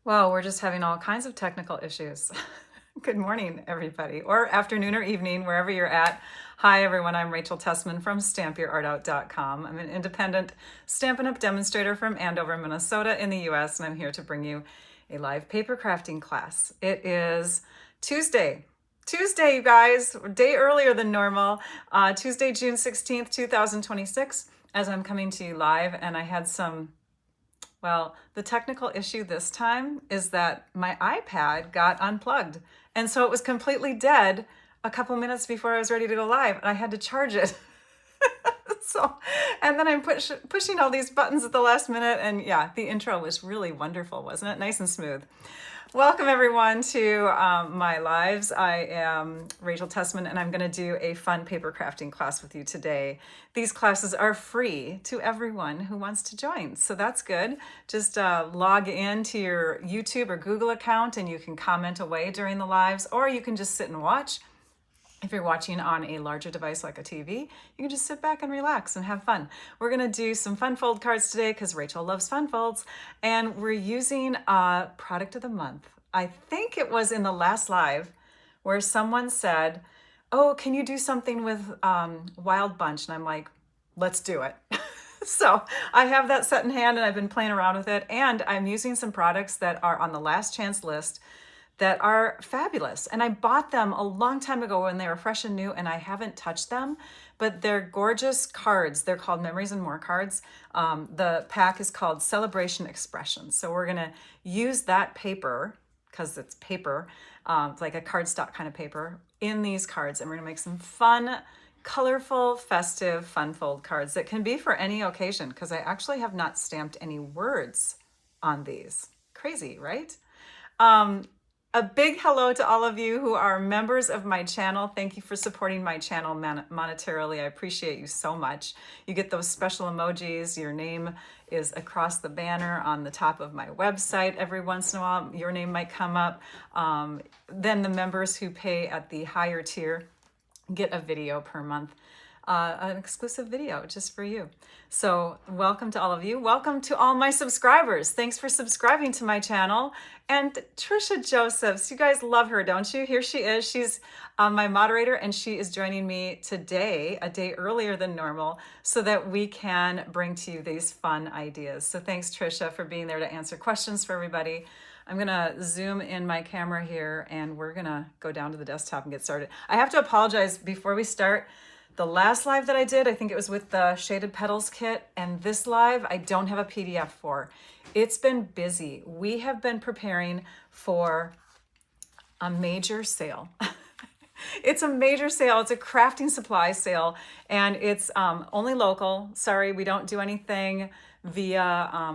Well, we're just having all kinds of technical issues. Good morning, everybody, or afternoon or evening, wherever you're at. Hi, everyone. I'm Rachel Tessman from StampYourArtOut.com. I'm an independent Stampin' Up! Demonstrator from Andover, Minnesota in the US, and I'm here to bring you a live paper crafting class. It is Tuesday. Tuesday, you guys, a day earlier than normal. Tuesday, June 16th, 2026, as I'm coming to you live, and I had well, the technical issue this time is that my iPad got unplugged. And so it was completely dead a couple minutes before I was ready to go live, and I had to charge it. So, and then I'm pushing all these buttons at the last minute. And yeah, the intro was really wonderful, wasn't it? Nice and smooth. Welcome everyone to my lives. I am Rachel Tessman, and I'm going to do a fun paper crafting class with you today. These classes are free to everyone who wants to join, so that's good. Just log in to your YouTube or Google account, and you can comment away during the lives, or you can just sit and watch. If you're watching on a larger device like a TV, you can just sit back and relax and have fun. We're going to do some fun fold cards today because Rachel loves fun folds, and we're using a product of the month. I think it was in the last live where someone said, oh, can you do something with Wild Bunch? And I'm like, let's do it. So I have that set in hand, and I've been playing around with it, and I'm using some products that are on the last chance list that are fabulous. And I bought them a long time ago when they were fresh and new, and I haven't touched them, but they're gorgeous cards. They're called Memories and More cards. The pack is called Celebration Expressions. So we're gonna use that paper, because it's paper, like a cardstock kind of paper, in these cards. And we're gonna make some fun, colorful, festive, fun fold cards that can be for any occasion, because I actually have not stamped any words on these. Crazy, right? A big hello to all of you who are members of my channel. Thank you for supporting my channel monetarily. I appreciate you so much. You get those special emojis. Your name is across the banner on the top of my website. Every once in a while, your name might come up. Then the members who pay at the higher tier get a video per month. An exclusive video just for you. So welcome to all of you. Welcome to all my subscribers. Thanks for subscribing to my channel. And Trisha Josephs, you guys love her, don't you? Here she is. She's my moderator, and she is joining me today, a day earlier than normal, so that we can bring to you these fun ideas. So thanks, Trisha, for being there to answer questions for everybody. I'm gonna zoom in my camera here, and we're gonna go down to the desktop and get started. I have to apologize before we start. The last live that I did, I think it was with the Shaded Petals kit, and this live I don't have a PDF for. It's been busy. We have been preparing for a major sale. It's a major sale. It's a crafting supply sale, and it's only local. Sorry, we don't do anything via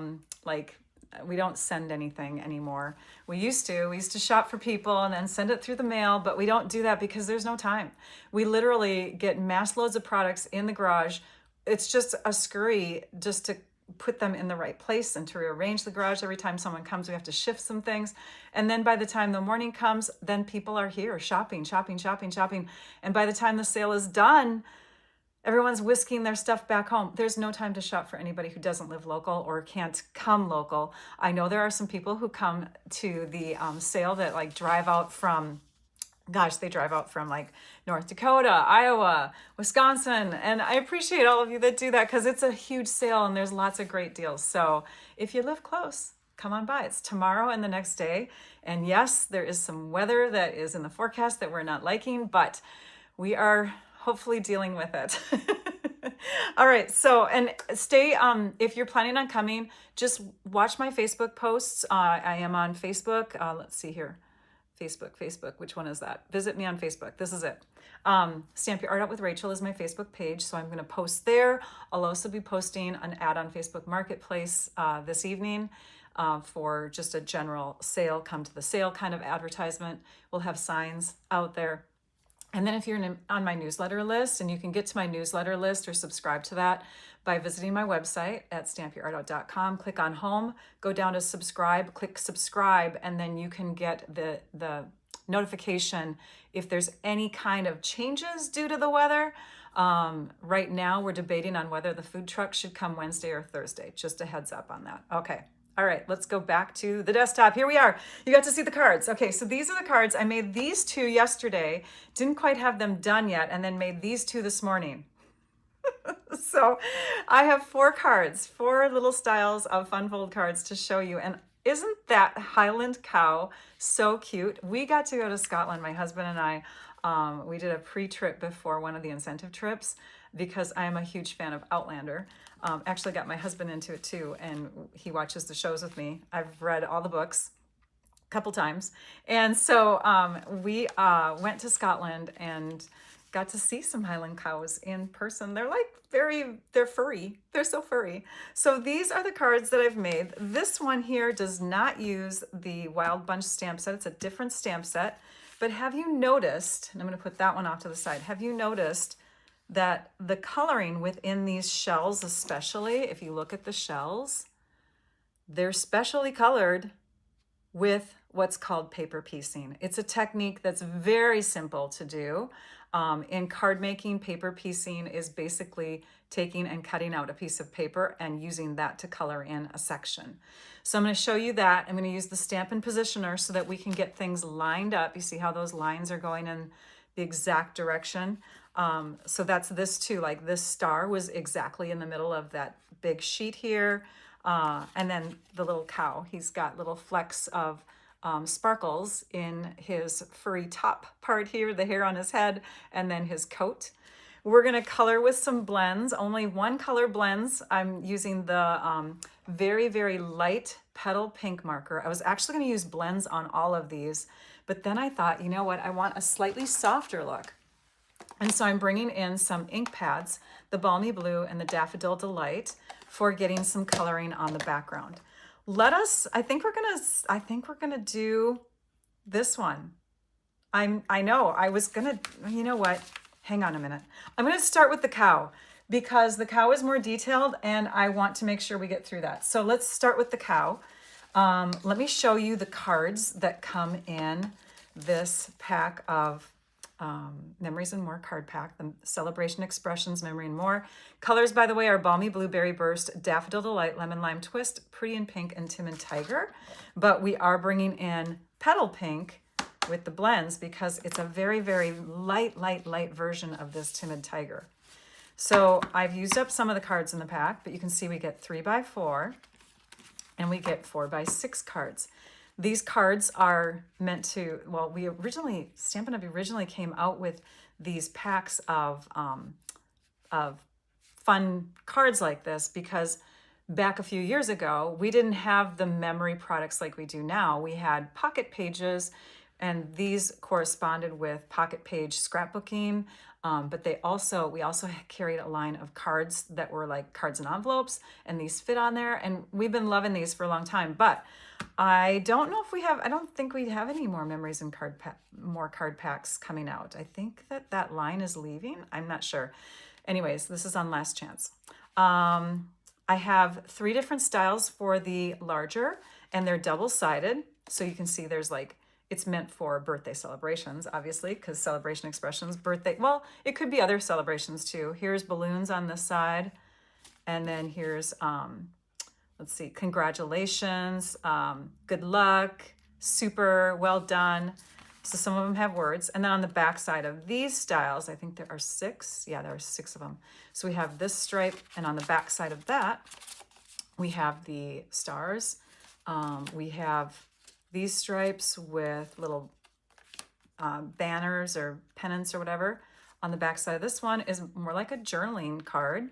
we don't send anything anymore. We used to shop for people and then send it through the mail, but we don't do that because there's no time. We literally get mass loads of products in the garage. It's just a scurry just to put them in the right place and to rearrange the garage. Every time someone comes, we have to shift some things. And then by the time the morning comes, then people are here shopping. And by the time the sale is done, everyone's whisking their stuff back home. There's no time to shop for anybody who doesn't live local or can't come local. I know there are some people who come to the sale that like drive out from, they drive out from like North Dakota, Iowa, Wisconsin. And I appreciate all of you that do that because it's a huge sale and there's lots of great deals. So if you live close, come on by. It's tomorrow and the next day. And yes, there is some weather that is in the forecast that we're not liking, but we are hopefully dealing with it. All right, so, and stay, if you're planning on coming, just watch my Facebook posts. I am on Facebook. Let's see here. Facebook, which one is that? Visit me on Facebook. This is it. Stamp Your Art Out with Rachel is my Facebook page, so I'm going to post there. I'll also be posting an ad on Facebook Marketplace this evening for just a general sale, come to the sale kind of advertisement. We'll have signs out there. And then if you're on my newsletter list, and you can get to my newsletter list or subscribe to that by visiting my website at stampyourartout.com, click on home, go down to subscribe, click subscribe, and then you can get the notification if there's any kind of changes due to the weather. Right now we're debating on whether the food truck should come Wednesday or Thursday. Just a heads up on that. Okay. All right, let's go back to the desktop. Here we are. You got to see the cards. Okay, so these are the cards. I made these two yesterday, didn't quite have them done yet, and then made these two this morning. So I have 4 cards, 4 little styles of fun fold cards to show you. And isn't that Highland cow so cute? We got to go to Scotland, my husband and I. We did a pre-trip before one of the incentive trips because I am a huge fan of Outlander. Actually got my husband into it too, and he watches the shows with me. I've read all the books a couple times. And so we went to Scotland and got to see some Highland cows in person. They're like they're furry. They're so furry. So these are the cards that I've made. This one here does not use the Wild Bunch stamp set. It's a different stamp set. But have you noticed, and I'm going to put that one off to the side, have you noticed that the coloring within these shells, especially if you look at the shells, they're specially colored with what's called paper piecing. It's a technique that's very simple to do. In card making, paper piecing is basically taking and cutting out a piece of paper and using that to color in a section. So I'm going to show you that. I'm going to use the Stampin' Positioner so that we can get things lined up. You see how those lines are going in the exact direction. So that's this too, like this star was exactly in the middle of that big sheet here. And then the little cow, he's got little flecks of sparkles in his furry top part here, the hair on his head, and then his coat. We're going to color with some blends, only 1 color blends. I'm using the very, very light petal pink marker. I was actually going to use blends on all of these, but then I thought, you know what, I want a slightly softer look. And so I'm bringing in some ink pads, the Balmy Blue and the Daffodil Delight, for getting some coloring on the background. I think we're gonna do this one. I know I was gonna, you know what? Hang on a minute. I'm gonna start with the cow because the cow is more detailed and I want to make sure we get through that. So let's start with the cow. Let me show you the cards that come in this pack of Memories and More card pack, the Celebration Expressions, Memory and More. Colors, by the way, are Balmy Blueberry Burst, Daffodil Delight, Lemon Lime Twist, Pretty in Pink, and Timid Tiger. But we are bringing in Petal Pink with the blends because it's a very, very light version of this Timid Tiger. So I've used up some of the cards in the pack, but you can see we get 3x4 and we get 4x6 cards. These cards are meant to, well, Stampin' Up! Originally came out with these packs of fun cards like this because back a few years ago, we didn't have the memory products like we do now. We had pocket pages, and these corresponded with pocket page scrapbooking. But we also carried a line of cards that were like cards and envelopes, and these fit on there. And we've been loving these for a long time. But I don't think we have any more Memories and more card packs coming out. I think that line is leaving. I'm not sure. Anyways, this is on last chance. I have 3 different styles for the larger, and they're double-sided. So you can see there's like, it's meant for birthday celebrations, obviously, because Celebration Expressions, birthday, well, it could be other celebrations too. Here's balloons on this side. And then here's, let's see, congratulations, good luck, super, well done. So some of them have words. And then on the back side of these styles, I think there are 6. Yeah, there are 6 of them. So we have this stripe, and on the back side of that, we have the stars. We have these stripes with little banners or pennants or whatever. On the back side of this one is more like a journaling card.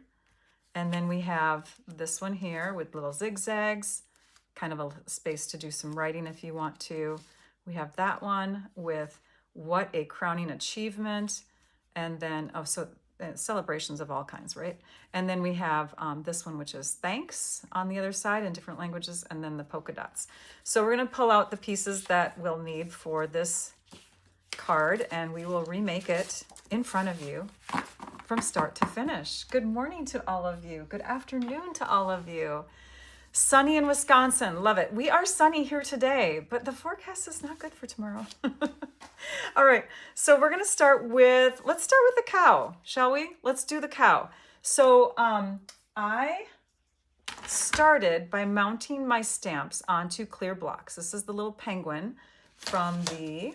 And then we have this one here with little zigzags, kind of a space to do some writing if you want to. We have that one with what a crowning achievement. And then, celebrations of all kinds, right? And then we have this one, which is thanks on the other side in different languages, and then the polka dots. So we're going to pull out the pieces that we'll need for this card, and we will remake it in front of you from start to finish. Good morning to all of you. Good afternoon to all of you. Sunny in Wisconsin. Love it. We are sunny here today, but the forecast is not good for tomorrow. All right. So we're going to let's start with the cow, shall we? Let's do the cow. So I started by mounting my stamps onto clear blocks. This is the little penguin from the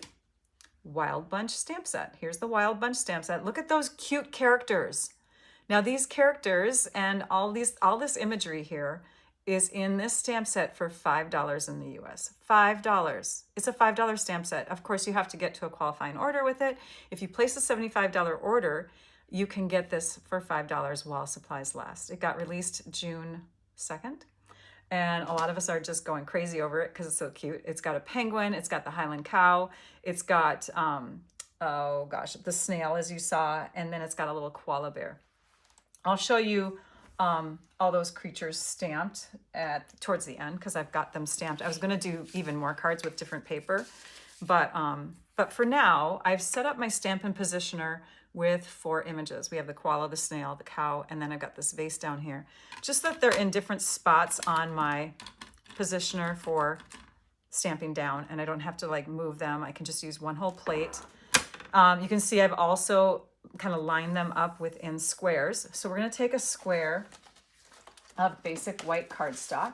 Wild Bunch stamp set. Here's the Wild Bunch stamp set. Look at those cute characters. Now these characters and all this imagery here is in this stamp set for $5 in the US. $5. It's a $5 stamp set. Of course, you have to get to a qualifying order with it. If you place a $75 order, you can get this for $5 while supplies last. It got released June 2nd. And a lot of us are just going crazy over it because it's so cute. It's got a penguin, it's got the Highland cow, it's got, oh gosh, the snail as you saw, and then it's got a little koala bear. I'll show you all those creatures stamped towards the end because I've got them stamped. I was going to do even more cards with different paper, but for now, I've set up my Stampin' Positioner with 4 images. We have the koala, the snail, the cow, and then I've got this vase down here. Just that they're in different spots on my positioner for stamping down, and I don't have to like move them. I can just use one whole plate. You can see I've also kind of lined them up within squares. So we're going to take a square of basic white cardstock.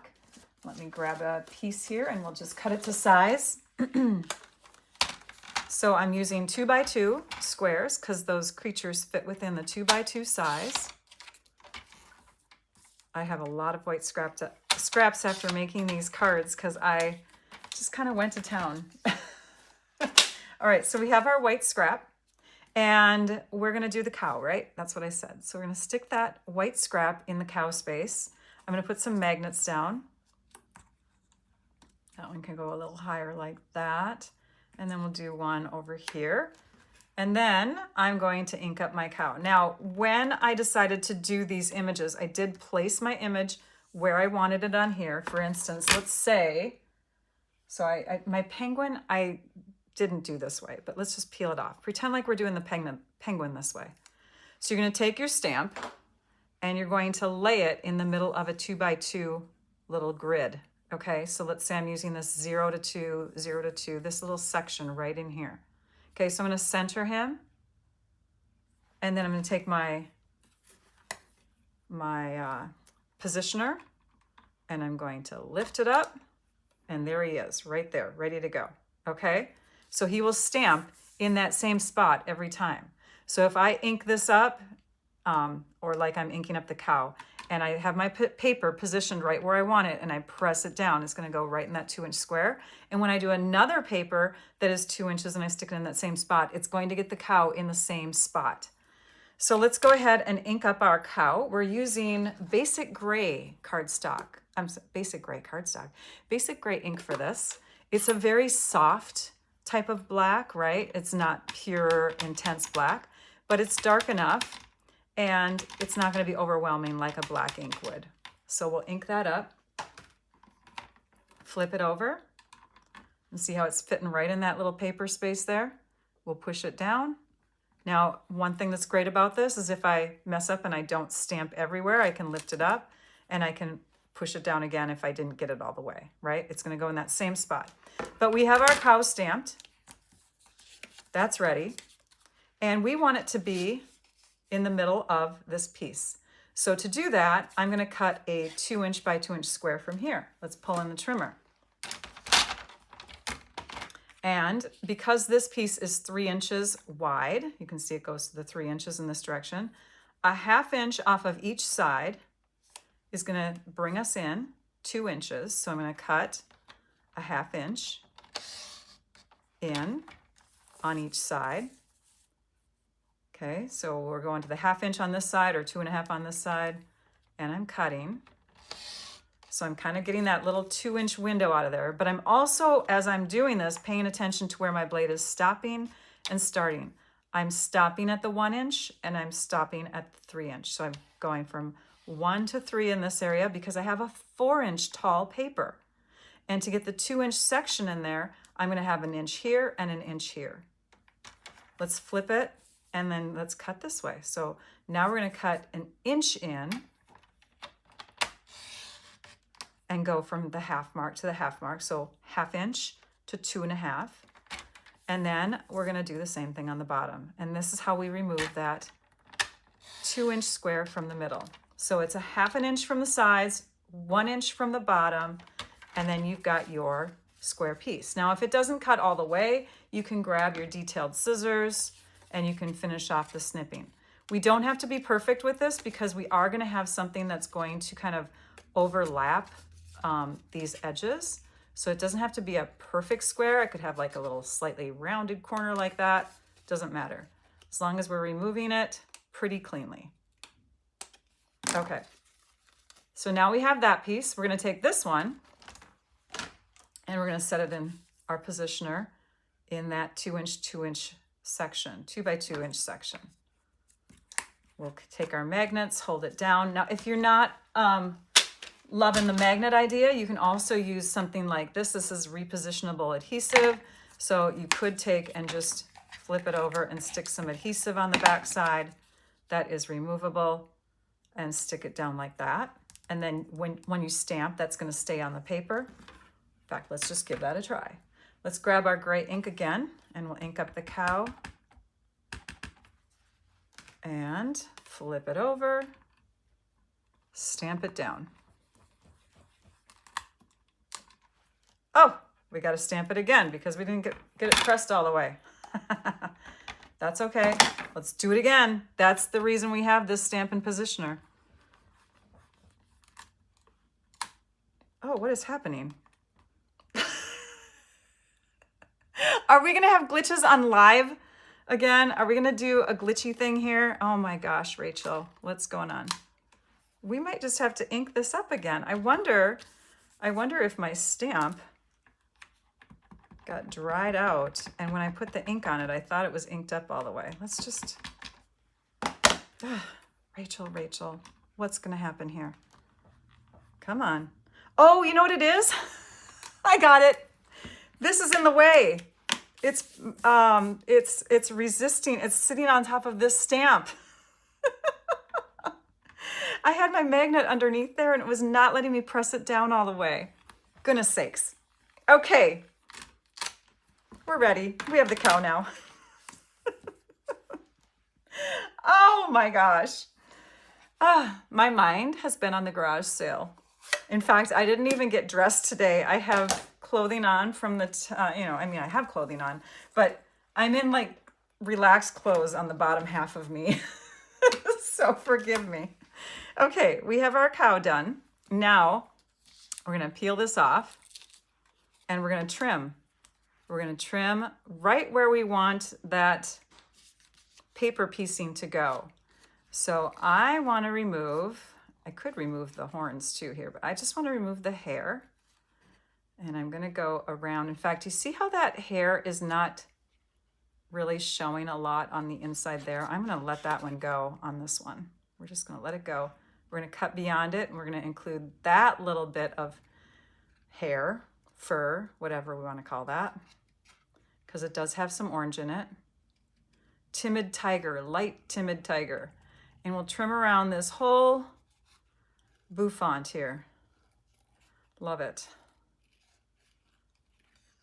Let me grab a piece here and we'll just cut it to size. So I'm using 2x2 squares because those creatures fit within the 2x2 size. I have a lot of white scraps after making these cards because I just kind of went to town. All right, so we have our white scrap and we're going to do the cow, right? That's what I said. So we're going to stick that white scrap in the cow space. I'm going to put some magnets down. That one can go a little higher like that. And then we'll do one over here. And then I'm going to ink up my cow. Now, when I decided to do these images, I did place my image where I wanted it on here. For instance, let's say, so my penguin, I didn't do this way, but let's just peel it off. Pretend like we're doing the penguin this way. So you're going to take your stamp and you're going to lay it in the middle of a 2x2 little grid. Okay, so let's say I'm using this 0 to 2, 0 to 2, this little section right in here. Okay, so I'm going to center him, and then I'm going to take my positioner, and I'm going to lift it up, and there he is, right there, ready to go. Okay, so he will stamp in that same spot every time. So if I ink this up, or like I'm inking up the cow, and I have my paper positioned right where I want it, and I press it down, it's going to go right in that 2-inch square. And when I do another paper that is 2 inches and I stick it in that same spot, it's going to get the cow in the same spot. So let's go ahead and ink up our cow. We're using basic gray cardstock. Basic gray ink for this. It's a very soft type of black, right? It's not pure, intense black, but it's dark enough and it's not going to be overwhelming like a black ink would. So we'll ink that up, flip it over, and see how it's fitting right in that little paper space there. We'll push it down. Now, one thing that's great about this is if I mess up and I don't stamp everywhere, I can lift it up and I can push it down again if I didn't get it all the way, right? It's going to go in that same spot. But we have our cow stamped. That's ready. And we want it to be in the middle of this piece. So to do that, I'm going to cut a 2-inch by 2-inch square from here. Let's pull in the trimmer. And because this piece is 3 inches wide, you can see it goes to the 3 inches in this direction, a 1/2 inch off of each side is going to bring us in 2 inches. So I'm going to cut a 1/2 inch in on each side. Okay, so we're going to the 1/2 inch on this side or 2.5 on this side, and I'm cutting. So I'm kind of getting that little 2-inch window out of there, but I'm also, as I'm doing this, paying attention to where my blade is stopping and starting. I'm stopping at the 1 inch and I'm stopping at the 3 inch. So I'm going from 1 to 3 in this area because I have a 4-inch tall paper. And to get the 2-inch section in there, I'm going to have 1 inch here and 1 inch here. Let's flip it. And then let's cut this way. So now we're going to cut 1 inch in and go from the 1/2 mark to the 1/2 mark. So 1/2 inch to 2.5. And then we're going to do the same thing on the bottom. And this is how we remove that 2-inch square from the middle. So it's a 1/2 inch from the sides, 1 inch from the bottom, and then you've got your square piece. Now, if it doesn't cut all the way, you can grab your detailed scissors and you can finish off the snipping. We don't have to be perfect with this because we are going to have something that's going to kind of overlap these edges. So it doesn't have to be a perfect square. I could have like a little slightly rounded corner like that. Doesn't matter. As long as we're removing it pretty cleanly. Okay. So now we have that piece. We're going to take this one and we're going to set it in our positioner in that 2 inch section, 2 by 2 inch section. We'll take our magnets, hold it down. Now, if you're not loving the magnet idea, you can also use something like this. This is repositionable adhesive. So you could take and just flip it over and stick some adhesive on the back side that is removable and stick it down like that. And then when you stamp, that's going to stay on the paper. In fact, let's just give that a try. Let's grab our gray ink again and we'll ink up the cow and flip it over, stamp it down. Oh, we got to stamp it again because we didn't get it pressed all the way. That's okay. Let's do it again. That's the reason we have this Stampin' Positioner. Oh, what is happening? Are we going to have glitches on live again? Are we going to do a glitchy thing here? Oh my gosh, Rachel, what's going on? We might just have to ink this up again. I wonder if my stamp got dried out, and when I put the ink on it, I thought it was inked up all the way. Let's just, Rachel, what's gonna happen here? Come on. Oh, you know what it is? I got it. This is in the way. It's resisting. It's sitting on top of this stamp. I had my magnet underneath there and it was not letting me press it down all the way. Goodness sakes. Okay. We're ready. We have the cow now. Oh my gosh. My mind has been on the garage sale. In fact, I didn't even get dressed today. I have clothing on from the, I have clothing on, but I'm in like relaxed clothes on the bottom half of me. So forgive me. Okay, we have our cow done. Now we're going to peel this off and we're going to trim. We're going to trim right where we want that paper piecing to go. So I want to remove, I could remove the horns too here, but I just want to remove the hair. And I'm going to go around. In fact, you see how that hair is not really showing a lot on the inside there? I'm going to let that one go on this one. We're just going to let it go. We're going to cut beyond it and we're going to include that little bit of hair, fur, whatever we want to call that, because it does have some orange in it. Timid tiger, light timid tiger. And we'll trim around this whole bouffant here. Love it.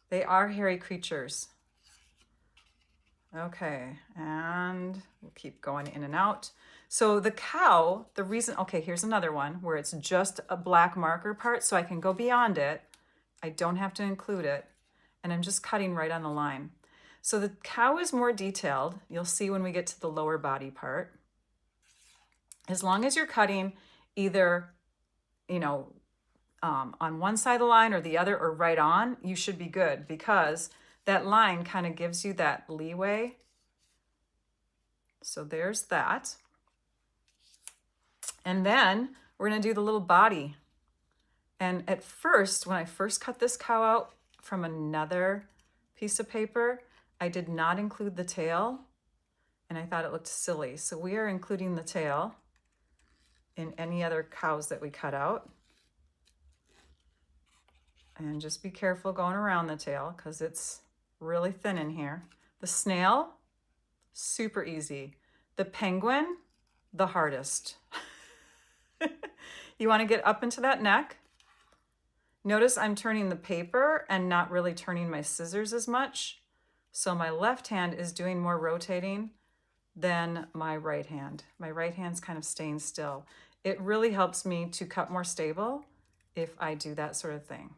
They are hairy creatures. Okay, and we'll keep going in and out. So the cow, the reason, okay, here's another one where it's just a black marker part, so I can go beyond it. I don't have to include it, and I'm just cutting right on the line. So the cow is more detailed. You'll see when we get to the lower body part. As long as you're cutting either, on one side of the line or the other or right on, you should be good because that line kind of gives you that leeway. So there's that. And then we're going to do the little body. And at first, when I first cut this cow out from another piece of paper, I did not include the tail and I thought it looked silly. So we are including the tail in any other cows that we cut out. And just be careful going around the tail because it's really thin in here. The snail, super easy. The penguin, the hardest. You want to get up into that neck. Notice I'm turning the paper and not really turning my scissors as much. So my left hand is doing more rotating than my right hand. My right hand's kind of staying still. It really helps me to cut more stable if I do that sort of thing.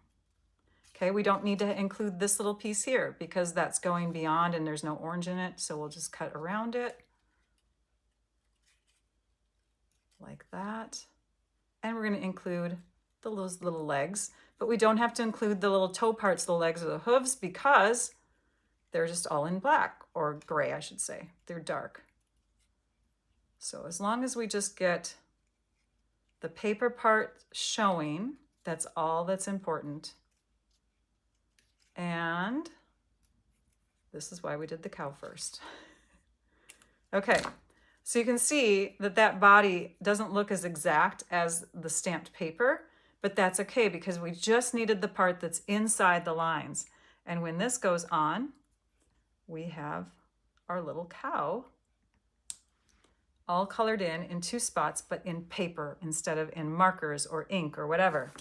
Okay, we don't need to include this little piece here because that's going beyond and there's no orange in it. So we'll just cut around it like that. And we're going to include those little legs, but we don't have to include the little toe parts, the legs or the hooves, because they're just all in black, or gray, I should say. They're dark. So as long as we just get the paper part showing, that's all that's important. And this is why we did the cow first. Okay, so you can see that that body doesn't look as exact as the stamped paper, but that's okay because we just needed the part that's inside the lines. And when this goes on, we have our little cow all colored in 2 spots, but in paper instead of in markers or ink or whatever.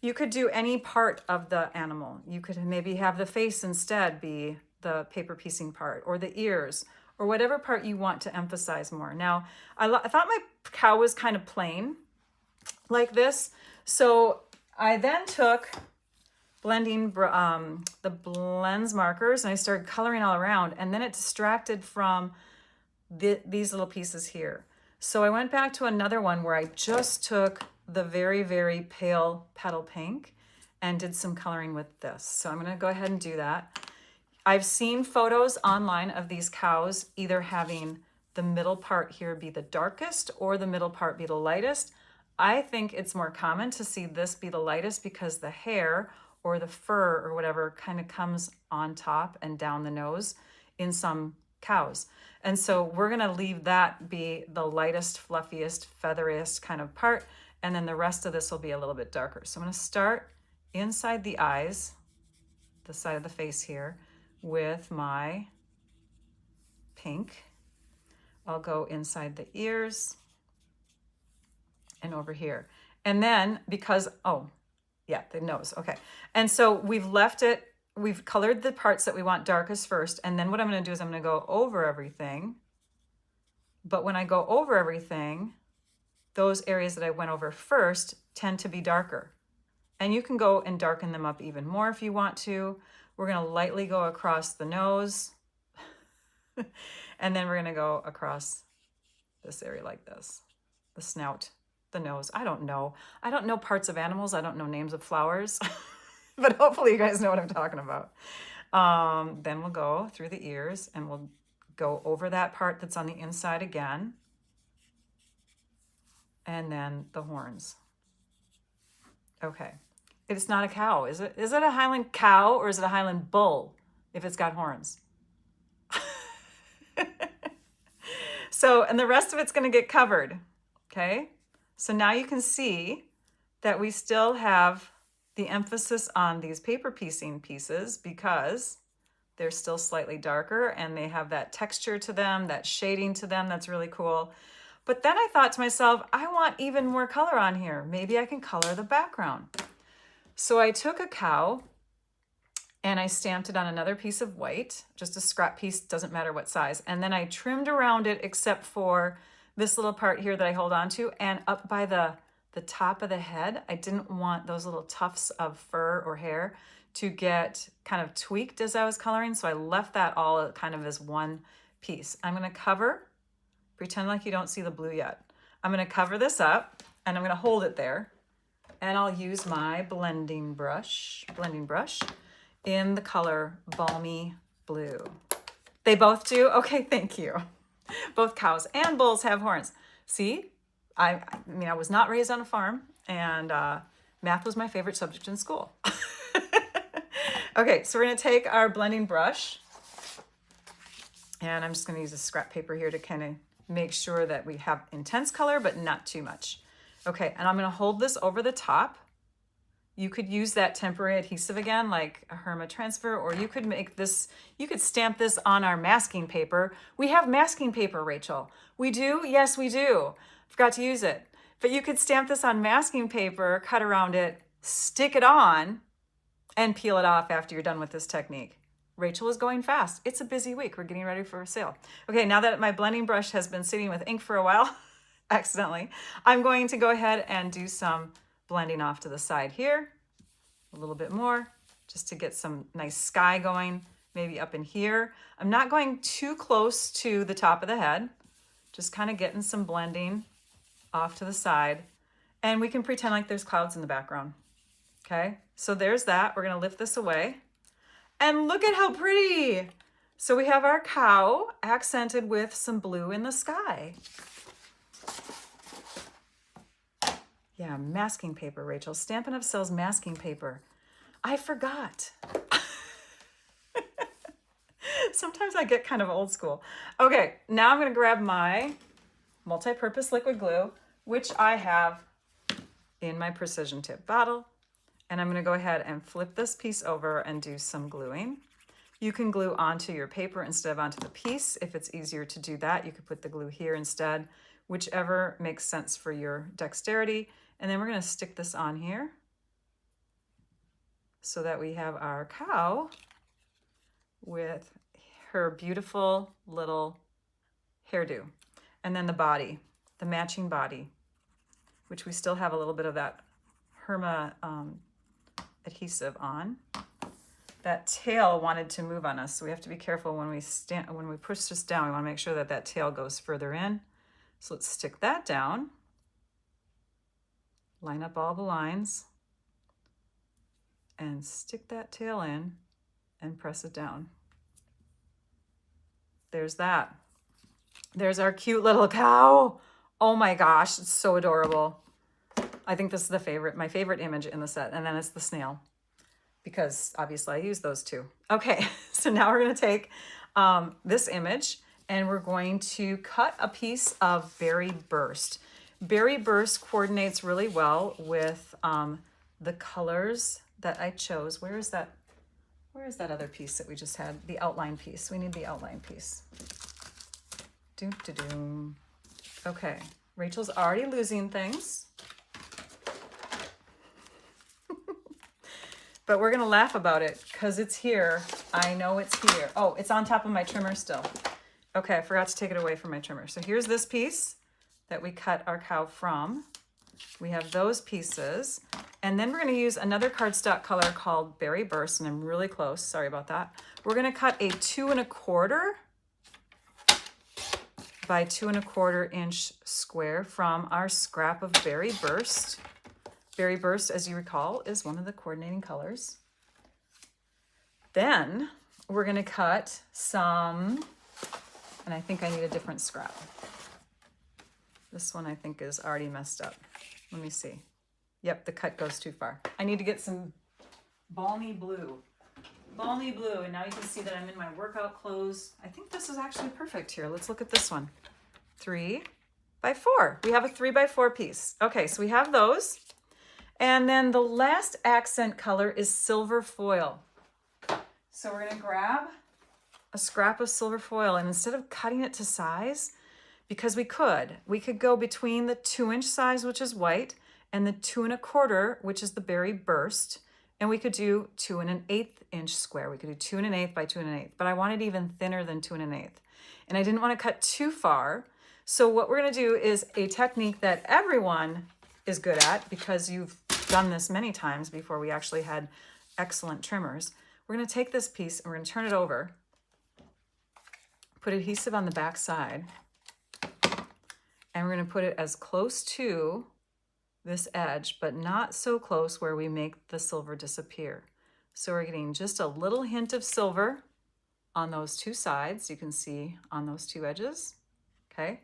You could do any part of the animal. You could maybe have the face instead be the paper piecing part, or the ears, or whatever part you want to emphasize more. Now, I thought my cow was kind of plain like this, so I then took the blends markers and I started coloring all around, and then it distracted from these little pieces here. So I went back to another one where I just took the very, very pale petal pink and did some coloring with this. So I'm going to go ahead and do that. I've seen photos online of these cows either having the middle part here be the darkest or the middle part be the lightest. I think it's more common to see this be the lightest because the hair or the fur or whatever kind of comes on top and down the nose in some cows. And so we're going to leave that be the lightest, fluffiest, featheriest kind of part. And then the rest of this will be a little bit darker. So I'm going to start inside the eyes, the side of the face here, with my pink. I'll go inside the ears and over here. And then because, oh, yeah, the nose. Okay. And so we've colored the parts that we want darkest first. And then what I'm going to do is I'm going to go over everything. But when I go over everything, those areas that I went over first tend to be darker. And you can go and darken them up even more if you want to. We're going to lightly go across the nose. And then we're going to go across this area like this. The snout, the nose. I don't know. I don't know parts of animals. I don't know names of flowers. But hopefully you guys know what I'm talking about. Then we'll go through the ears and we'll go over that part that's on the inside again. And then the horns. Okay. It's not a cow, is it? Is it a Highland cow or is it a Highland bull if it's got horns? So, and the rest of it's going to get covered. Okay. So now you can see that we still have the emphasis on these paper piecing pieces because they're still slightly darker and they have that texture to them, that shading to them. That's really cool. But then I thought to myself, I want even more color on here. Maybe I can color the background. So I took a cow and I stamped it on another piece of white, just a scrap piece, doesn't matter what size. And then I trimmed around it except for this little part here that I hold on to, and up by the top of the head, I didn't want those little tufts of fur or hair to get kind of tweaked as I was coloring. So I left that all kind of as one piece. I'm going to cover, pretend like you don't see the blue yet. I'm going to cover this up and I'm going to hold it there. And I'll use my blending brush in the color Balmy Blue. They both do? Okay, thank you. Both cows and bulls have horns. See, I mean, I was not raised on a farm, and math was my favorite subject in school. Okay, so we're going to take our blending brush, and I'm just going to use a scrap paper here to kind of make sure that we have intense color, but not too much. Okay, and I'm going to hold this over the top. You could use that temporary adhesive again, like a Herma transfer, or you could make this, you could stamp this on our masking paper. We have masking paper, Rachel. We do? Yes, we do. Forgot to use it. But you could stamp this on masking paper, cut around it, stick it on, and peel it off after you're done with this technique. Rachel is going fast. It's a busy week. We're getting ready for a sale. Okay, now that my blending brush has been sitting with ink for a while, accidentally, I'm going to go ahead and do some blending off to the side here, a little bit more, just to get some nice sky going, maybe up in here. I'm not going too close to the top of the head, just kind of getting some blending off to the side. And we can pretend like there's clouds in the background. Okay, so there's that. We're gonna lift this away. And look at how pretty. So we have our cow accented with some blue in the sky. Yeah, masking paper, Rachel. Stampin' Up! Sells masking paper. I forgot. Sometimes I get kind of old school. Okay, now I'm gonna grab my multi-purpose liquid glue, which I have in my precision tip bottle. And I'm gonna go ahead and flip this piece over and do some gluing. You can glue onto your paper instead of onto the piece. If it's easier to do that, you could put the glue here instead, whichever makes sense for your dexterity. And then we're gonna stick this on here so that we have our cow with her beautiful little hairdo. And then the body, the matching body, which we still have a little bit of that Herma adhesive on. That tail wanted to move on us, so we have to be careful when we push this down. We want to make sure that that tail goes further in. So let's stick that down. Line up all the lines and stick that tail in and press it down. There's that. There's our cute little cow. Oh my gosh, it's so adorable. I think this is my favorite image in the set. And then it's the snail, because obviously I use those two. Okay, so now we're gonna take this image and we're going to cut a piece of Berry Burst. Berry Burst coordinates really well with the colors that I chose. Where is that other piece that we just had? The outline piece. We need the outline piece. Doo-doo-doo. Okay, Rachel's already losing things. But we're gonna laugh about it because it's here. I know it's here. Oh, it's on top of my trimmer still. Okay, I forgot to take it away from my trimmer. So here's this piece that we cut our cow from. We have those pieces. And then we're gonna use another cardstock color called Berry Burst, and I'm really close, sorry about that. We're gonna cut a 2 1/4 by 2 1/4 inch square from our scrap of Berry Burst. Berry Burst, as you recall, is one of the coordinating colors. Then we're gonna cut some, and I think I need a different scrap. This one I think is already messed up. Let me see. Yep, the cut goes too far. I need to get some balmy blue. Balmy blue, and now you can see that I'm in my workout clothes. I think this is actually perfect here. Let's look at this one. 3 by 4. We have a 3 by 4 piece. Okay, so we have those. And then the last accent color is silver foil. So we're gonna grab a scrap of silver foil, and instead of cutting it to size, because we could go between the 2-inch size, which is white, and the 2 1/4, which is the Berry Burst, and we could do 2 1/8 inch square. We could do 2 1/8 by 2 1/8, but I wanted even thinner than 2 1/8. And I didn't want to cut too far. So what we're gonna do is a technique that everyone is good at, because you've done this many times before we actually had excellent trimmers. We're gonna take this piece and we're gonna turn it over, put adhesive on the back side, and we're gonna put it as close to this edge, but not so close where we make the silver disappear. So we're getting just a little hint of silver on those two sides. You can see on those two edges, okay?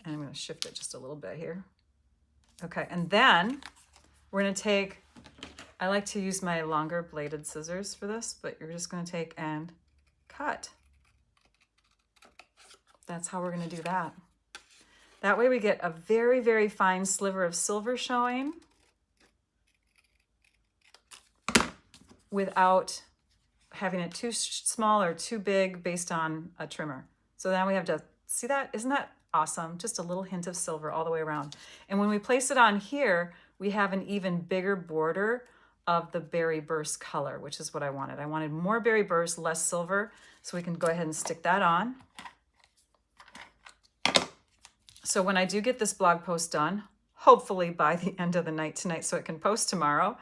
And I'm gonna shift it just a little bit here. Okay, and then we're gonna take, I like to use my longer bladed scissors for this, but you're just gonna take and cut. That's how we're gonna do that. That way we get a very, very fine sliver of silver showing without having it too small or too big based on a trimmer. So now we have to, see that? Isn't that awesome? Just a little hint of silver all the way around. And when we place it on here, we have an even bigger border of the Berry Burst color, which is what I wanted. I wanted more Berry Burst, less silver, so we can go ahead and stick that on. So when I do get this blog post done, hopefully by the end of the night tonight so it can post tomorrow.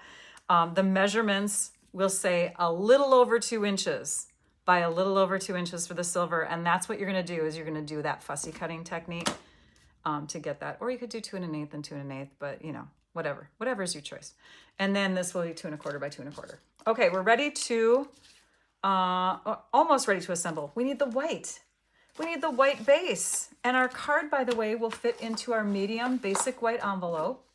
The measurements will say a little over 2 inches by a little over 2 inches for the silver. And that's what you're going to do, is you're going to do that fussy cutting technique to get that. Or you could do 2 1/8 and 2 1/8, but you know, whatever is your choice. And then this will be 2 1/4 by 2 1/4. Okay, we're ready to, almost ready to assemble. We need the white. We need the white base. And our card, by the way, will fit into our medium basic white envelope.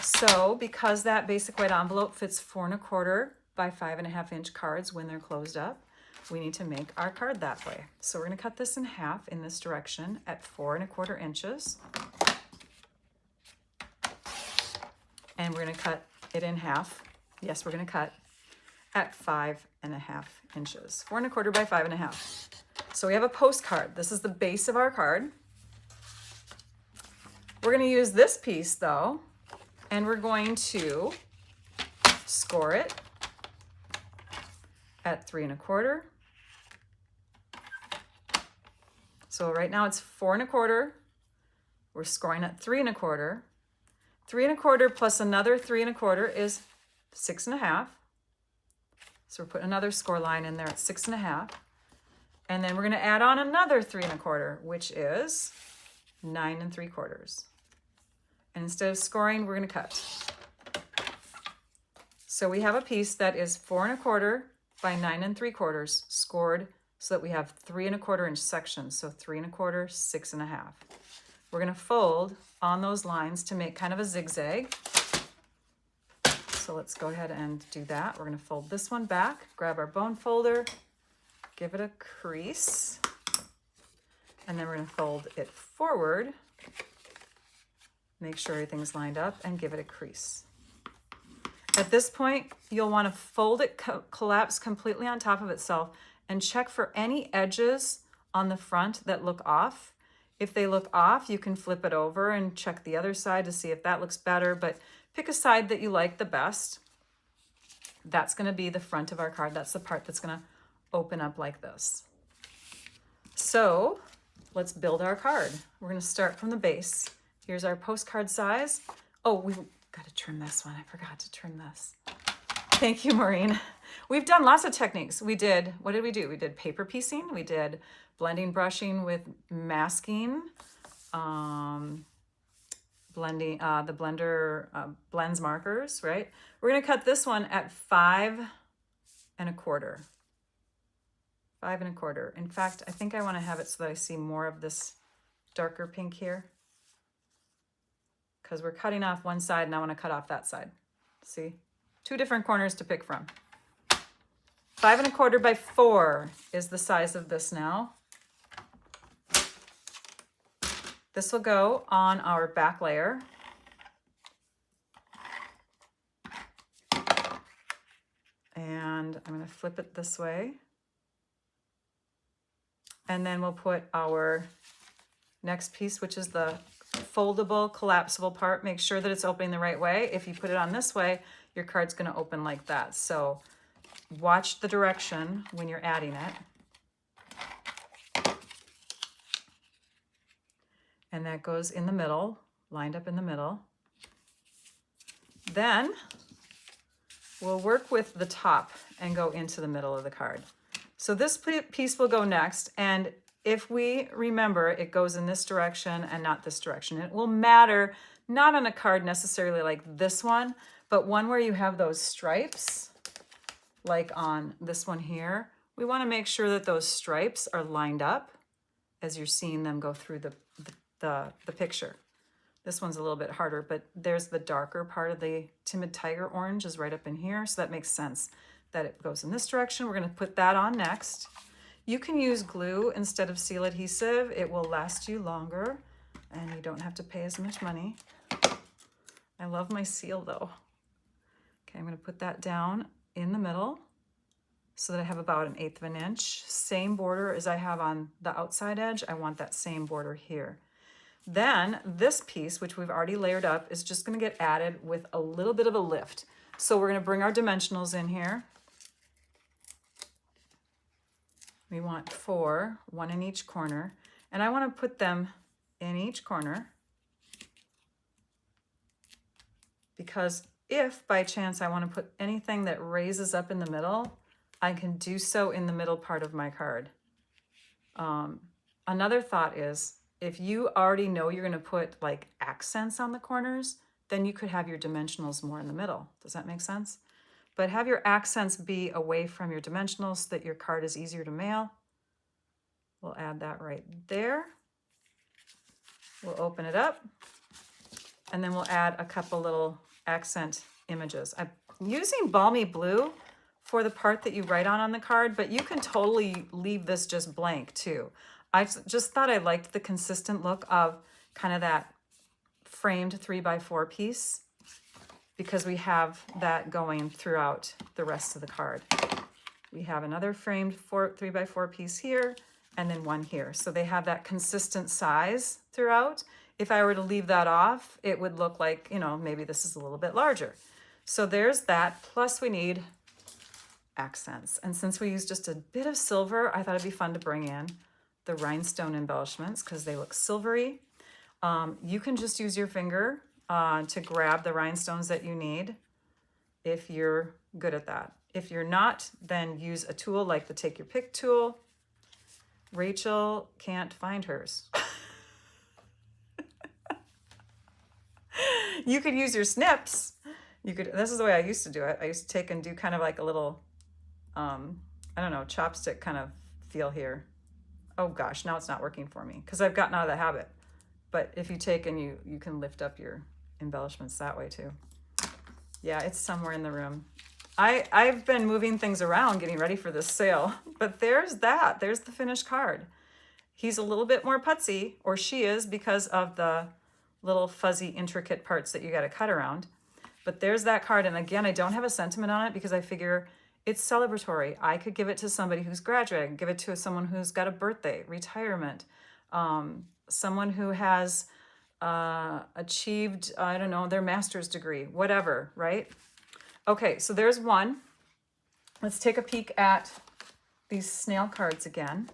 So because that basic white envelope fits 4 1/4 by 5.5 inch cards when they're closed up, we need to make our card that way. So we're going to cut this in half in this direction at 4 1/4 inches. And we're going to cut it in half. Yes, we're going to cut at 5.5 inches. 4 1/4 by 5.5. So we have a postcard. This is the base of our card. We're going to use this piece though, and we're going to score it at 3 1/4. So right now it's 4 1/4. We're scoring at 3 1/4. 3 1/4 plus another 3 1/4 is 6.5. So we're putting another score line in there at 6.5. And then we're going to add on another 3 1/4, which is 9 3/4. And instead of scoring, we're going to cut. So we have a piece that is 4 1/4 by 9 3/4 scored so that we have 3 1/4 inch sections. So 3 1/4, 6.5. We're going to fold on those lines to make kind of a zigzag. So let's go ahead and do that. We're going to fold this one back, grab our bone folder, give it a crease, and then we're going to fold it forward, make sure everything's lined up, and give it a crease. At this point, you'll want to fold it, collapse completely on top of itself, and check for any edges on the front that look off. If they look off, you can flip it over and check the other side to see if that looks better, but pick a side that you like the best. That's going to be the front of our card. That's the part that's going to open up like this. So let's build our card. We're going to start from the base. Here's our postcard size. Oh, we've got to trim this one. I forgot to trim this. Thank you, Maureen. We've done lots of techniques. We did, what did we do? We did paper piecing. We did blending, brushing with masking. Blending, the blender blends markers, right? We're going to cut this one at 5 1/4. 5 1/4. In fact, I think I want to have it so that I see more of this darker pink here, because we're cutting off one side and I want to cut off that side. See? 2 different corners to pick from. 5 1/4 by 4 is the size of this now. This will go on our back layer. And I'm going to flip it this way. And then we'll put our next piece, which is the foldable, collapsible part. Make sure that it's opening the right way. If you put it on this way, your card's going to open like that. So watch the direction when you're adding it. And that goes in the middle, lined up in the middle. Then we'll work with the top and go into the middle of the card. So this piece will go next, and if we remember, it goes in this direction and not this direction. It will matter, not on a card necessarily like this one, but one where you have those stripes, like on this one here. We want to make sure that those stripes are lined up as you're seeing them go through the picture. This one's a little bit harder, but there's the darker part of the Timid Tiger orange is right up in here, so that makes sense that it goes in this direction. We're going to put that on next. You can use glue instead of seal adhesive. It will last you longer, and you don't have to pay as much money. I love my seal though. Okay, I'm going to put that down in the middle so that I have about 1/8 of an inch. Same border as I have on the outside edge. I want that same border here. Then this piece, which we've already layered up, is just going to get added with a little bit of a lift. So we're going to bring our dimensionals in here. We want 4, 1 in each corner, and I want to put them in each corner because if by chance I want to put anything that raises up in the middle, I can do so in the middle part of my card. Another thought is, if you already know you're going to put like accents on the corners, then you could have your dimensionals more in the middle. Does that make sense? But have your accents be away from your dimensionals so that your card is easier to mail. We'll add that right there. We'll open it up, and then we'll add a couple little accent images. I'm using Balmy Blue for the part that you write on the card, but you can totally leave this just blank too. I just thought I liked the consistent look of kind of that framed 3x4 piece, because we have that going throughout the rest of the card. We have another framed 3x4 piece here, and then one here. So they have that consistent size throughout. If I were to leave that off, it would look like, you know, maybe this is a little bit larger. So there's that, plus we need accents. And since we use just a bit of silver, I thought it'd be fun to bring in the rhinestone embellishments because they look silvery. You can just use your finger to grab the rhinestones that you need if you're good at that. If you're not, then use a tool like the Take Your Pick tool. Rachel can't find hers. You could use your snips. This is the way I used to do it. I used to take and do kind of like a little, I don't know, chopstick kind of feel here. Oh gosh, now it's not working for me because I've gotten out of the habit. But if you take and you can lift up your embellishments that way too. Yeah, it's somewhere in the room. I've been moving things around getting ready for this sale, but there's the finished card. He's a little bit more putsy, or she is, because of the little fuzzy intricate parts that you got to cut around. But there's that card. And again, I don't have a sentiment on it because I figure it's celebratory. I could give it to somebody who's graduating, give it to someone who's got a birthday, retirement, someone who has achieved, I don't know, their master's degree, whatever, right? Okay, so there's one. Let's take a peek at these snail cards again.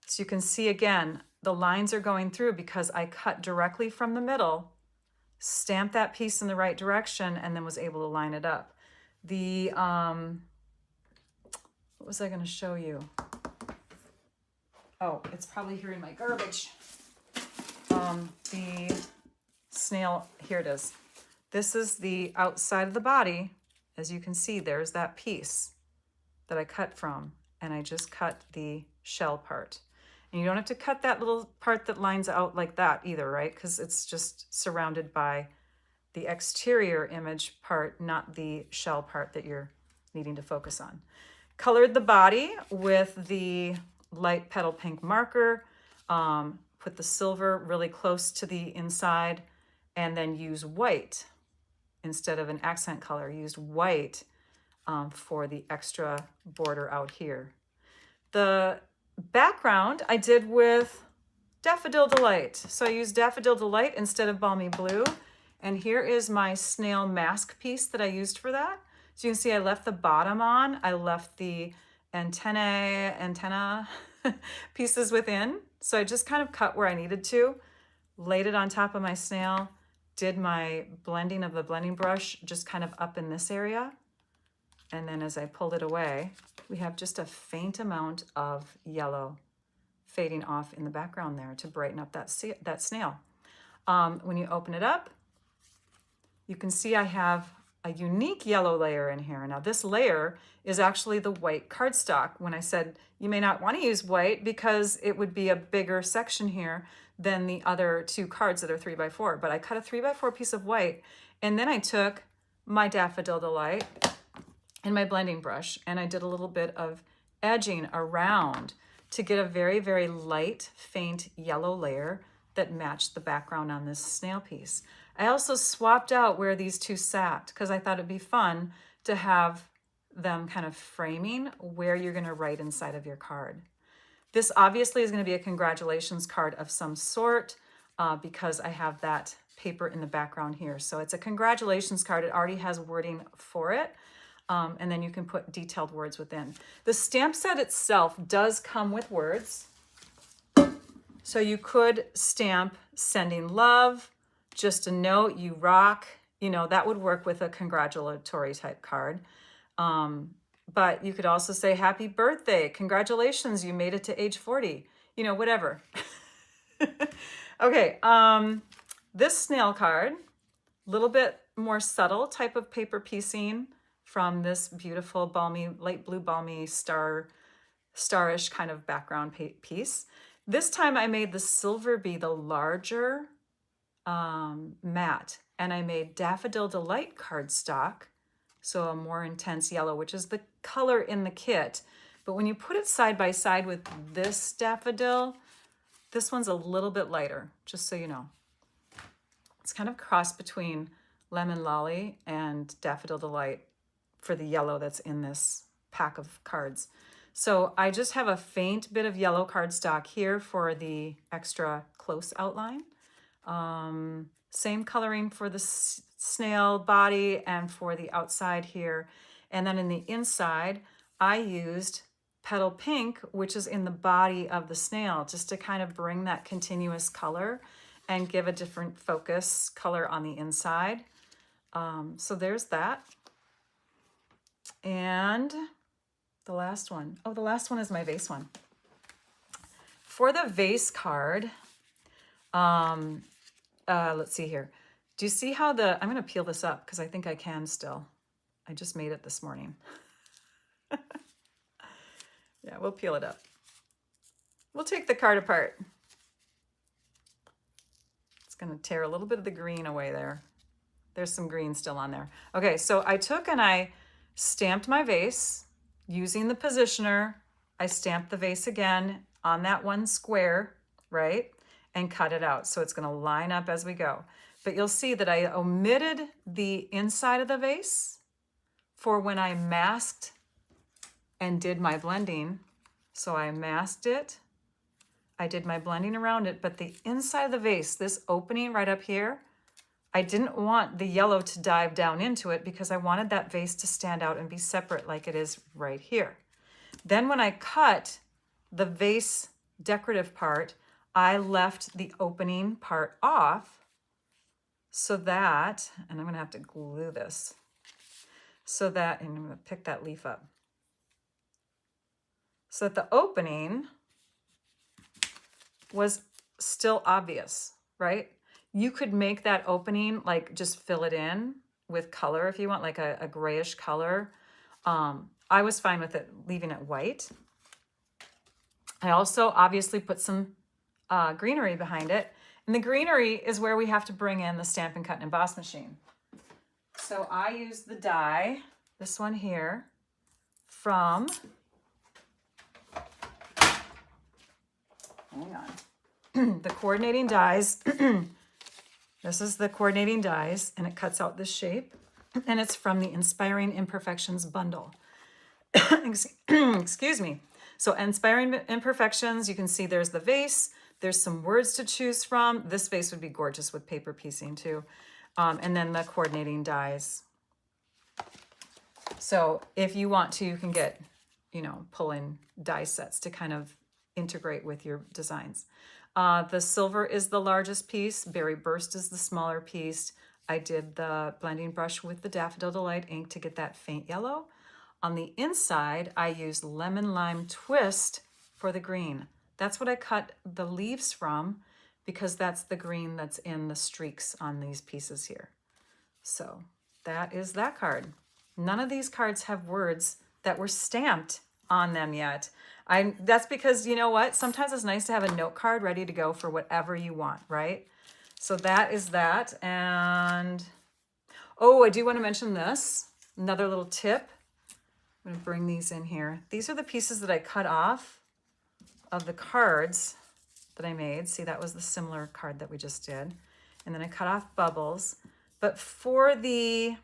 So you can see again, the lines are going through because I cut directly from the middle, stamped that piece in the right direction, and then was able to line it up. The, what was I going to show you? Oh, it's probably here in my garbage. The snail, here it is. This is the outside of the body. As you can see, there's that piece that I cut from, and I just cut the shell part. And you don't have to cut that little part that lines out like that either, right? Because it's just surrounded by the exterior image part, not the shell part that you're needing to focus on. Colored the body with the light petal pink marker, put the silver really close to the inside, and then use white instead of an accent color. Used white for the extra border out here. The background I did with Daffodil Delight. So I used Daffodil Delight instead of Balmy Blue. And here is my snail mask piece that I used for that. So you can see I left the bottom on. I left the antenna pieces within. So I just kind of cut where I needed to, laid it on top of my snail, did my blending of the blending brush just kind of up in this area. And then as I pulled it away, we have just a faint amount of yellow fading off in the background there to brighten up that snail. When you open it up, you can see I have a unique yellow layer in here. Now this layer is actually the white cardstock. When I said you may not want to use white because it would be a bigger section here than the other two cards that are 3x4, but I cut a 3x4 piece of white, and then I took my Daffodil Delight and my blending brush, and I did a little bit of edging around to get a very, very light, faint yellow layer that matched the background on this snail piece. I also swapped out where these two sat because I thought it'd be fun to have them kind of framing where you're going to write inside of your card. This obviously is going to be a congratulations card of some sort because I have that paper in the background here. So it's a congratulations card. It already has wording for it. And then you can put detailed words within. The stamp set itself does come with words. So you could stamp sending love, just a note, you rock, you know, that would work with a congratulatory type card. But you could also say, happy birthday, congratulations, you made it to age 40, you know, whatever. Okay, this snail card, a little bit more subtle type of paper piecing from this beautiful balmy, light blue balmy starish kind of background piece. This time I made the silver be the larger matte, and I made Daffodil Delight cardstock, so a more intense yellow, which is the color in the kit. But when you put it side by side with this daffodil, this one's a little bit lighter, just so you know. It's kind of cross between Lemon Lolly and Daffodil Delight for the yellow that's in this pack of cards. So I just have a faint bit of yellow cardstock here for the extra close outline. Same coloring for the snail body and for the outside here. And then in the inside, I used Petal Pink, which is in the body of the snail, just to kind of bring that continuous color and give a different focus color on the inside. So there's that. And the last one. Oh, the last one is my vase one. For the vase card, let's see here. Do you see how I'm going to peel this up because I think I can still. I just made it this morning. Yeah, we'll peel it up. We'll take the card apart. It's going to tear a little bit of the green away there. There's some green still on there. Okay, so I took and I stamped my vase using the positioner. I stamped the vase again on that one square, right? And cut it out. So it's going to line up as we go. But you'll see that I omitted the inside of the vase for when I masked and did my blending. So I masked it. I did my blending around it, but the inside of the vase, this opening right up here, I didn't want the yellow to dive down into it because I wanted that vase to stand out and be separate like it is right here. Then when I cut the vase decorative part, I left the opening part off so that, and I'm gonna have to glue this, so that, and I'm gonna pick that leaf up, so that the opening was still obvious, right? You could make that opening, like just fill it in with color if you want, like a grayish color. I was fine with it, leaving it white. I also obviously put some greenery behind it. And the greenery is where we have to bring in the Stampin' Cut and Emboss machine. So I used the die, this one here, from, hang on, the coordinating dies. This is the coordinating dies, and it cuts out this shape, and it's from the Inspiring Imperfections bundle. Excuse me. So Inspiring Imperfections, you can see there's the vase, there's some words to choose from. This vase would be gorgeous with paper piecing too. And then the coordinating dies. So if you want to, you can get, you know, pull in die sets to kind of integrate with your designs. The silver is the largest piece. Berry Burst is the smaller piece. I did the blending brush with the Daffodil Delight ink to get that faint yellow. On the inside, I used Lemon Lime Twist for the green. That's what I cut the leaves from because that's the green that's in the streaks on these pieces here. So that is that card. None of these cards have words that were stamped on them yet. That's because, you know what? Sometimes it's nice to have a note card ready to go for whatever you want, right? So that is that. And, oh, I do want to mention this. Another little tip. I'm going to bring these in here. These are the pieces that I cut off of the cards that I made. See, that was the similar card that we just did. And then I cut off bubbles. But for the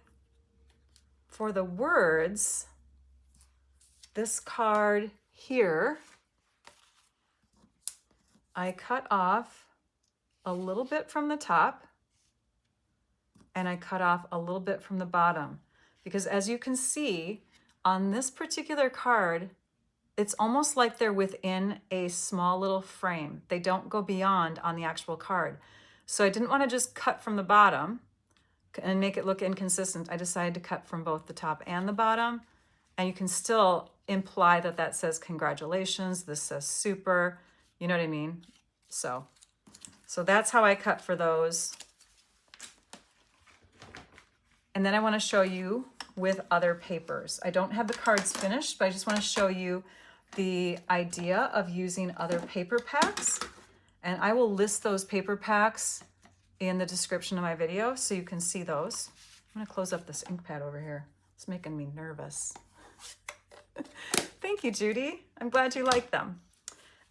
words, this card here, I cut off a little bit from the top and I cut off a little bit from the bottom. Because as you can see, on this particular card, it's almost like they're within a small little frame. They don't go beyond on the actual card. So I didn't want to just cut from the bottom and make it look inconsistent. I decided to cut from both the top and the bottom. And you can still imply that that says congratulations. This says super. You know what I mean? So that's how I cut for those. And then I want to show you with other papers. I don't have the cards finished, but I just want to show you the idea of using other paper packs. And I will list those paper packs in the description of my video so you can see those. I'm going to close up this ink pad over here. It's making me nervous. Thank you, Judy. I'm glad you like them.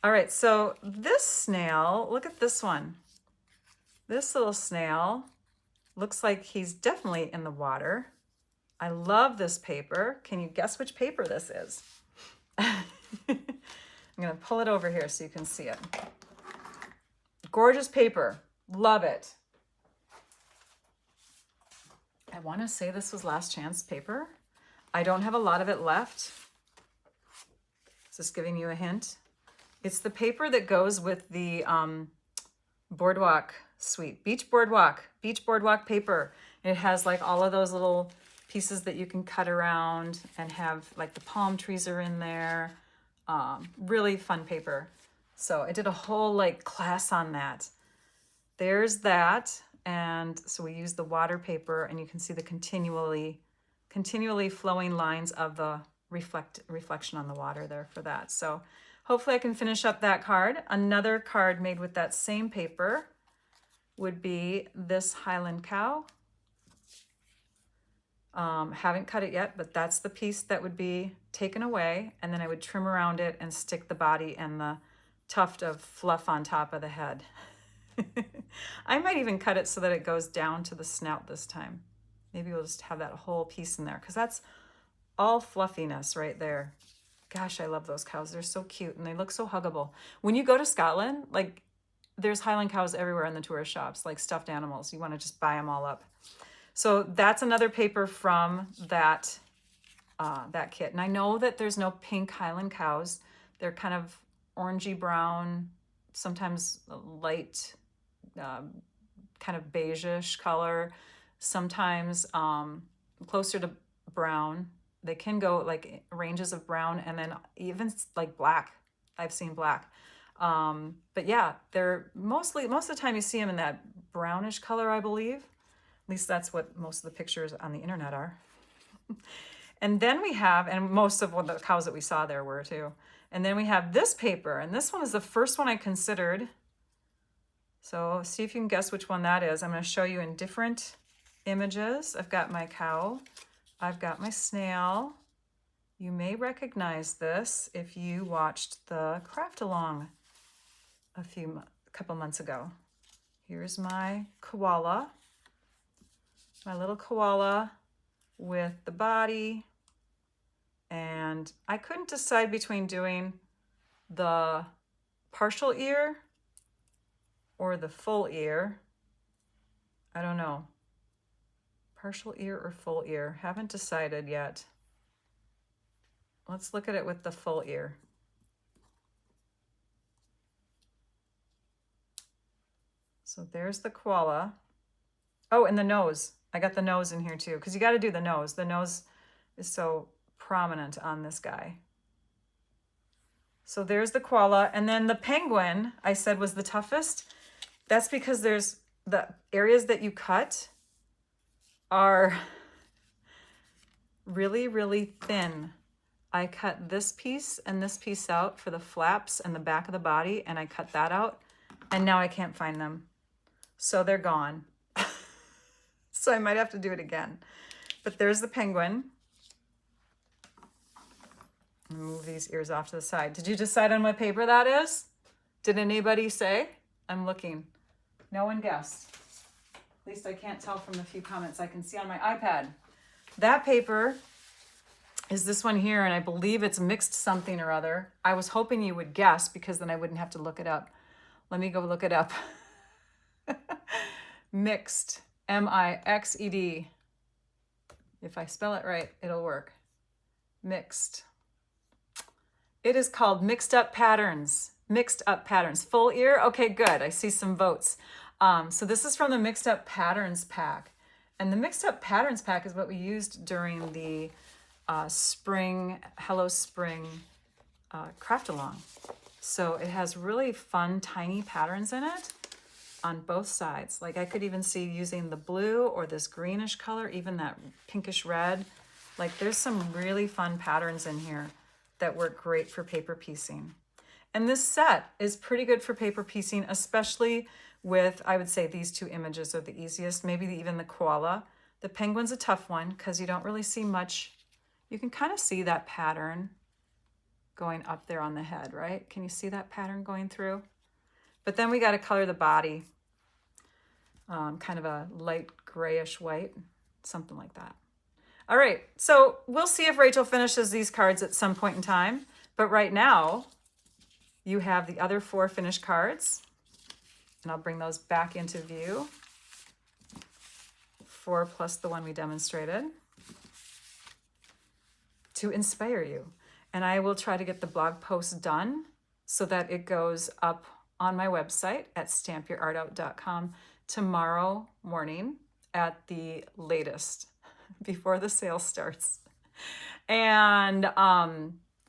All right, so this snail, look at this one. This little snail looks like he's definitely in the water. I love this paper. Can you guess which paper this is? I'm going to pull it over here so you can see it. Gorgeous paper. Love it. I want to say this was last chance paper. I don't have a lot of it left. Is this giving you a hint? It's the paper that goes with the boardwalk suite, beach boardwalk paper. It has like all of those little pieces that you can cut around and have like the palm trees are in there. Really fun paper. So I did a whole like class on that. There's that. And so we use the water paper and you can see the continually flowing lines of the reflection on the water there for that. So hopefully I can finish up that card. Another card made with that same paper would be this Highland cow. Haven't cut it yet, but that's the piece that would be taken away. And then I would trim around it and stick the body and the tuft of fluff on top of the head. I might even cut it so that it goes down to the snout this time. Maybe we'll just have that whole piece in there because that's all fluffiness right there. Gosh, I love those cows. They're so cute and they look so huggable. When you go to Scotland, like there's Highland cows everywhere in the tourist shops, like stuffed animals. You want to just buy them all up. So that's another paper from that kit. And I know that there's no pink Highland cows. They're kind of orangey brown, sometimes light, kind of beigeish color, sometimes closer to brown. They can go like ranges of brown and then even like black. I've seen black. But yeah, they're most of the time you see them in that brownish color, I believe. At least that's what most of the pictures on the internet are. And then we have, and most of what the cows that we saw there were too. And then we have this paper, and this one is the first one I considered. So see if you can guess which one that is. I'm going to show you in different images. I've got my cow. I've got my snail. You may recognize this if you watched the craft along a couple months ago. Here's my koala, my little koala with the body. And I couldn't decide between doing the partial ear or the full ear. I don't know. Partial ear or full ear. Haven't decided yet. Let's look at it with the full ear. So there's the koala. Oh, and the nose. I got the nose in here too, because you got to do the nose. The nose is so prominent on this guy. So there's the koala. And then the penguin, I said, was the toughest. That's because there's the areas that you cut are really, really thin. I cut this piece and this piece out for the flaps and the back of the body, and I cut that out, and now I can't find them. So they're gone. So I might have to do it again. But there's the penguin. Move these ears off to the side. Did you decide on what paper that is? Did anybody say? I'm looking. No one guessed. At least I can't tell from the few comments I can see on my iPad. That paper is this one here, and I believe it's mixed something or other. I was hoping you would guess because then I wouldn't have to look it up. Let me go look it up. Mixed, M-I-X-E-D. If I spell it right, it'll work. Mixed. It is called Mixed Up Patterns. Mixed Up Patterns. Full ear? Okay, good. I see some votes. So this is from the Mixed Up Patterns pack. And the Mixed Up Patterns pack is what we used during the Hello Spring craft along. So it has really fun, tiny patterns in it on both sides. Like I could even see using the blue or this greenish color, even that pinkish red. Like there's some really fun patterns in here that work great for paper piecing. And this set is pretty good for paper piecing, especially with, I would say these two images are the easiest, maybe even the koala. The penguin's a tough one because you don't really see much. You can kind of see that pattern going up there on the head, right? Can you see that pattern going through? But then we got to color the body, kind of a light grayish white, something like that. All right, so we'll see if Rachel finishes these cards at some point in time. But right now, you have the other 4 finished cards, and I'll bring those back into view. 4 plus the one we demonstrated to inspire you. And I will try to get the blog post done so that it goes up on my website at stampyourartout.com tomorrow morning at the latest, before the sale starts. And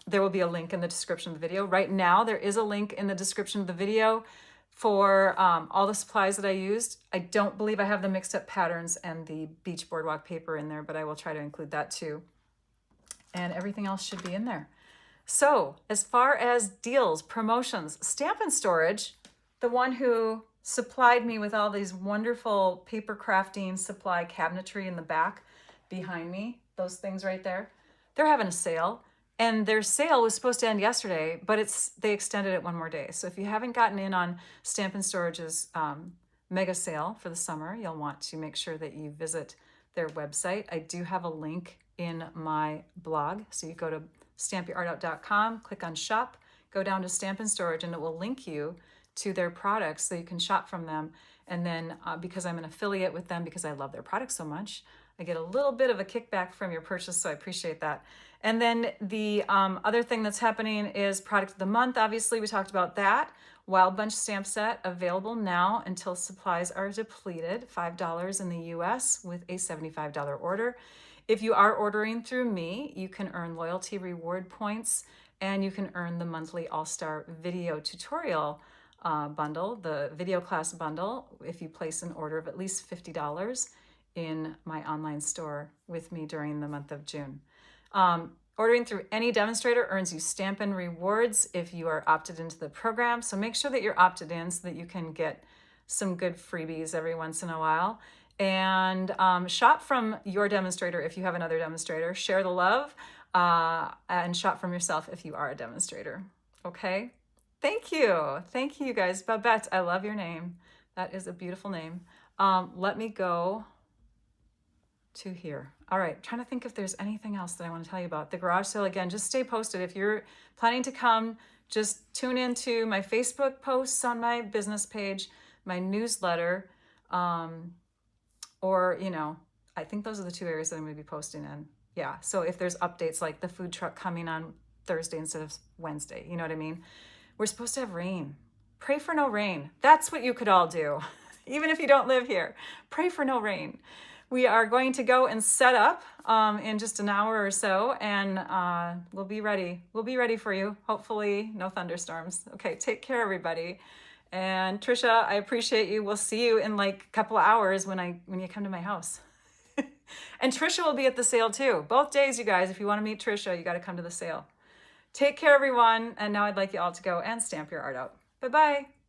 there will be a link in the description of the video. Right now, there is a link in the description of the video for all the supplies that I used. I don't believe I have the Mixed Up Patterns and the beach boardwalk paper in there, but I will try to include that too. And everything else should be in there. So as far as deals, promotions, Stamp and Storage, the one who supplied me with all these wonderful paper crafting supply cabinetry in the back behind me, those things right there, they're having a sale. And their sale was supposed to end yesterday, but they extended it one more day. So if you haven't gotten in on Stamp and Storage's mega sale for the summer, you'll want to make sure that you visit their website. I do have a link in my blog. So you go to stampyourartout.com, click on shop, go down to Stamp and Storage, and it will link you to their products so you can shop from them. And then because I'm an affiliate with them, because I love their products so much, I get a little bit of a kickback from your purchase, so I appreciate that. And then the other thing that's happening is Product of the Month. Obviously, we talked about that. Wild Bunch stamp set available now until supplies are depleted, $5 in the US with a $75 order. If you are ordering through me, you can earn loyalty reward points, and you can earn the monthly All-Star video tutorial bundle, the video class bundle, if you place an order of at least $50 in my online store with me during the month of June. Ordering through any demonstrator earns you Stampin' rewards if you are opted into the program. So make sure that you're opted in so that you can get some good freebies every once in a while. And shop from your demonstrator if you have another demonstrator. Share the love and shop from yourself if you are a demonstrator. Okay? Thank you. Thank you, guys. Babette, I love your name. That is a beautiful name. Let me go to here. All right, trying to think if there's anything else that I want to tell you about. The garage sale, again, just stay posted. If you're planning to come, just tune into my Facebook posts on my business page, my newsletter, or, you know, I think those are the 2 areas that I'm going to be posting in. Yeah, so if there's updates like the food truck coming on Thursday instead of Wednesday, you know what I mean? We're supposed to have rain. Pray for no rain. That's what you could all do, even if you don't live here. Pray for no rain. We are going to go and set up in just an hour or so, and we'll be ready. We'll be ready for you. Hopefully no thunderstorms. Okay, take care, everybody. And Trisha, I appreciate you. We'll see you in like a couple of hours when you come to my house. And Trisha will be at the sale too. Both days, you guys. If you want to meet Trisha, you got to come to the sale. Take care, everyone. And now I'd like you all to go and stamp your art out. Bye-bye.